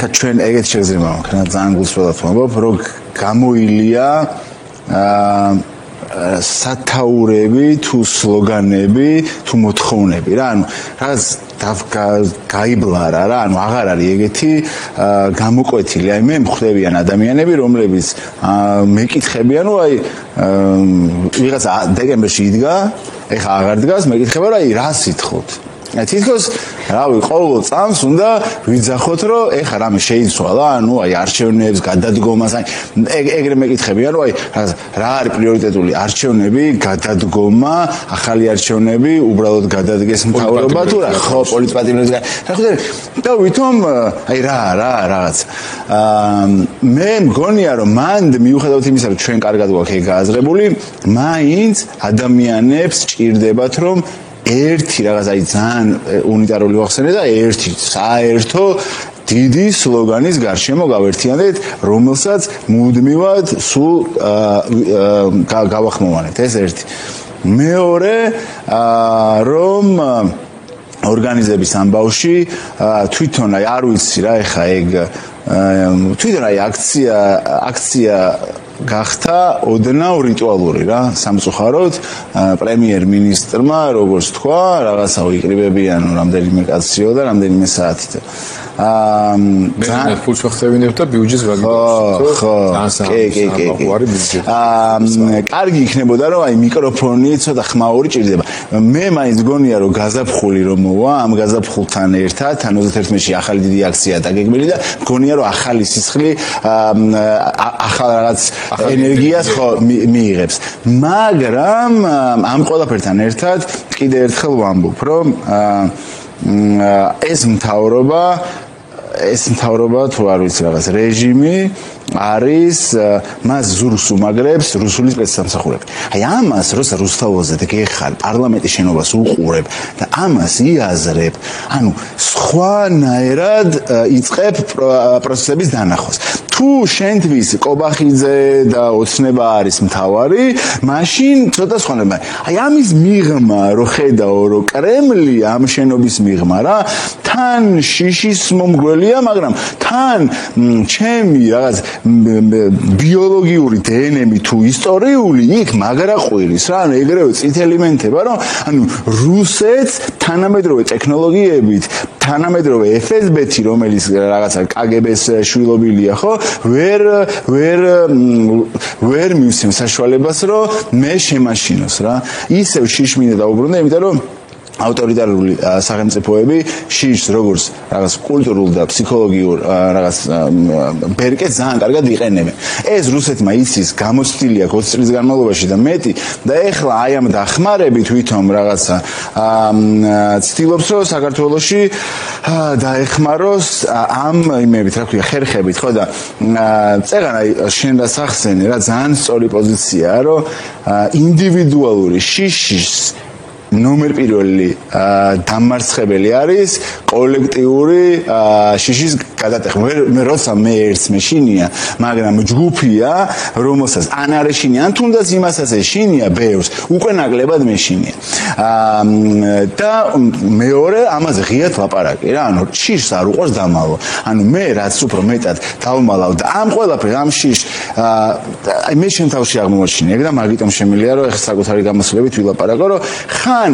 ეხლა ჩვენ ეგეთ შეგრძნება მაქვს, ძალიან გულწრფელად ვამბობ, რომ გამოილია სათაურები თუ სლოგანები თუ მოთხოვნები რა, ანუ რაღაც გაიბლარა რა, ანუ აღარ არის ეგეთი გამოკვეთილი. აი მე მხვდებიან ადამიანები, რომლებიც მეკითხებიან, რომ აი ვიღაცა დეკემბერში იდგა, ეხლა აღარ დგას, მეკითხება რა, აი რა სითხოთ. თითქოს რავი ყოველ წამს უნდა ვიძახოთ რომ ეხლა რამე შეიცვალა ანუ აი არჩევნებს გადადგომას აი ეგრე მეკითხებიან რომ აი რა არის პრიორიტეტული არჩევნები გადადგომა ახალი არჩევნები უბრალოდ გადადგეს მთავრობა თუ რა ხო პოლიტპატიმრებს რა ხვდები და ვითომ აი რაღაც მე მგონია რომ მან მიუხედავად იმისა რომ ჩვენ კარგად გვაქვს ეგ გააზრებული მაინც ადამიანებს ჭირდებათ რომ ერთი რაღაც აი ძალიან უნიტარული ვახსენე და ერთი საერთო დიდი სლოგანის გარშემო გავერთიანდეთ, რომელსაც მუდმივად სულ გავახმოვანეთ. ეს ერთი. მეორე რომ ორგანიზების ამბავში თვითონ აი არ ვიცი რა ეხა ეგ თვითონ აი აქცია გახდა ოდნავ რიტუალური რა სამწუხაროდ პრემიერ-მინისტრმა როგორც თქვა რაღაცა უიკრიბებიან რამდენიმე კაციო და რამდენიმე საათით მე ფულს ვახსენებ და ბიუჯეტს ვაგებთ კარგი იქნებოდა რომ აი მიკროფონი ცოტა ხმაური ჭირდება მე მაინც გონია რომ გაზაფხული რომ მოვა ამ გაზაფხულთან ერთად 31-ში ახალი დიდი აქცია დაგეგმილი და გონია რომ ახალი სისხლი ახალ რაღაც ენერგიას ხო მიიღებს მაგრამ ამ ყველაფერთან ერთად კიდევ ერთხელ ვამბობ რომ ეს მთავრობა თუ არ ვიცი რაღაც რეჟიმი არის მას ზურს უმაგრებს რუსული სპეცსამსახურები. აი ამას როცა რუსთაველზე გეხარ პარლამენტის შენობას უყურებ და ამას იაზრებ, ანუ სხვანაირად იწყებ პროცესების დანახვას. თუ შენთვის კობახიძე და ოცნება არის მთავარი, მაშინ ცოტა სხვანაირად. აი ამის მიღმა რო ხედავ რომ კრემლი ამ შენობის მიღმა რა, თან შიშის მომგველია, მაგრამ თან ჩემი რაღაც ბიოლოგიური დნმ თუ ისტორიული იქ მაგრაყვილის რა ანუ ეგრევე წითელი მენთება რომ ანუ რუსეთს თანამედროვე ტექნოლოგიებით თანამედროვე FSB-ი რომელიც რაღაცა KGB-ს შვილობილია ხო ვერ მივცემ საშუალებას რომ მე შემაშინოს რა ისევ შიშმინდა დაუბრუნდა იმიტომ რომ ავტორიტარული სახელმწიფოები შიშს როგორც რაღაც კულტურულ და ფსიქოლოგიურ რაღაც ბერკეტს ძალიან კარგად იყენებენ. ეს რუსეთმა იცის გამოცდილი აქვს 20 წლის განმავლობაში და მეტი და ეხლა აი ამ დახმარებით ვითომ რაღაცა ცდილობს რომ საქართველოში დაეხმაროს ამ იმებით რა ქვია ხერხებით ხო და წეგან აი შენ რას ახსენე რა ძალიან სწორი პოზიციაა რომ ინდივიდუალური შიშის ნომერ პირველი დამარცხებელი არის კოლექტიური შიშის გადატეხვა. მე როცა მე ერთს მეშინია, მაგრამ ჯგუფია, რომელსაც ან არ ეშინია, ან თუნდაც იმასაც ეშინია ბევრს, უკვე ნაკლებად მეშინია. და მეორე ამაზე ღიად ვაპარაკე რა, ანუ შიშს არ უყვარს დამალვა. ანუ მე რაც უფრო მეტად დავმალავ და ამ ყველაფერს ამ შიშს აი მე შენ თავში აღმოაჩინე და მაგიტომ შემიძლია რომ ეხლა საკუთარი გამოსვლებით ვილაპარაკო რომ ხან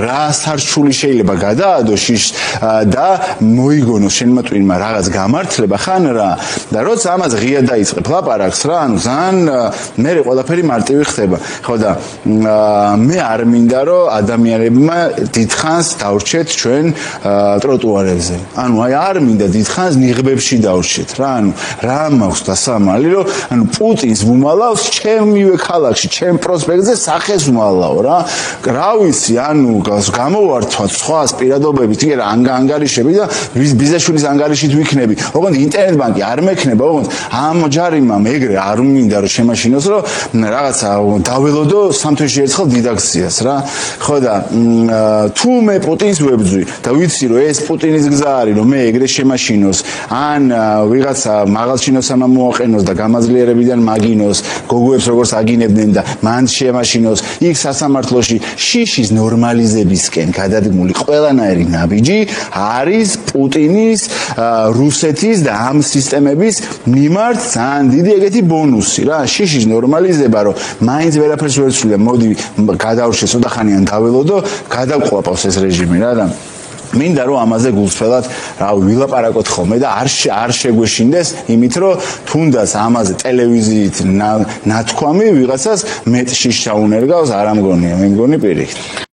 რა სარჩული შეიძლება გადაადო შიშს და მოიგონოს შენმა ტვინმა რაღაც გამართლება ხან რა და როცა ამას ღია დაიწყებ ლაპარაკს რა ანუ ძალიან მე ყველაფერი მარტივი ხდება ხო და მე არ მინდა რომ ადამიანებმა დიდხანს დავრჩეთ ჩვენ ტროტუარებზე ანუ აი არ მინდა დიდხანს ნიღბებში დავრჩეთ რა ანუ რა მაქვს დასამალი რომ ანუ პუტინს ვუმალავს ჩემივე ქალაქში ჩემ პროსპექტზე სახეს ვუმალავ რა ვიცი ანუ გამოვართვათ სხვა პირადობებით კი რა ანგარიშები და ბიზეშვილის ანგარიშით ვიქნები ოღონდ ინტერნეტ ბანკი არ მექნება ოღონდ ამ ჯარიმამ ეგრე არ მინდა რომ შემაშინოს რომ რაღაცა დაველოდო სამთვეში ერთხელ დიდაქციას რა ხო და თუ მე პუტინს ვებძვი და ვიცი რომ ეს პუტინის გზა არის რომ მე ეგრე შემაშინოს ან ვიღაცა მაღალჩინოსანა მოაყენოს და გამაძლიერებიდან მაგინოს გოგოებს როგორც აგინებდნენ და მან შემაშინოს იქ სასამართლოში შიშის ნორმალიზებისკენ გადადგმული ყველანაირი ნაბიჯი არის პუტინის, რუსეთის და ამ სისტემების მიმართ ძალიან დიდი ეგეთი ბონუსი რა. შიშის ნორმალიზება, რომ მაინც ვერაფერს ვერ ცვლიდა, მოდი გადავრჩეს ოდახანიან დაველოდო, გადავყლაპავს ეს რეჟიმი რა და მინდა რომ ამაზე გულწრფელად ვილაპარაკოთ ხოლმე და არ შეგვეშინდეს იმით რომ თუნდაც ამაზე ტელევიზიით ნათქვამი ვიღაცას მეტ შიშს ჩაუნერგავს, არ ამგონია, მე მგონი პირიქით.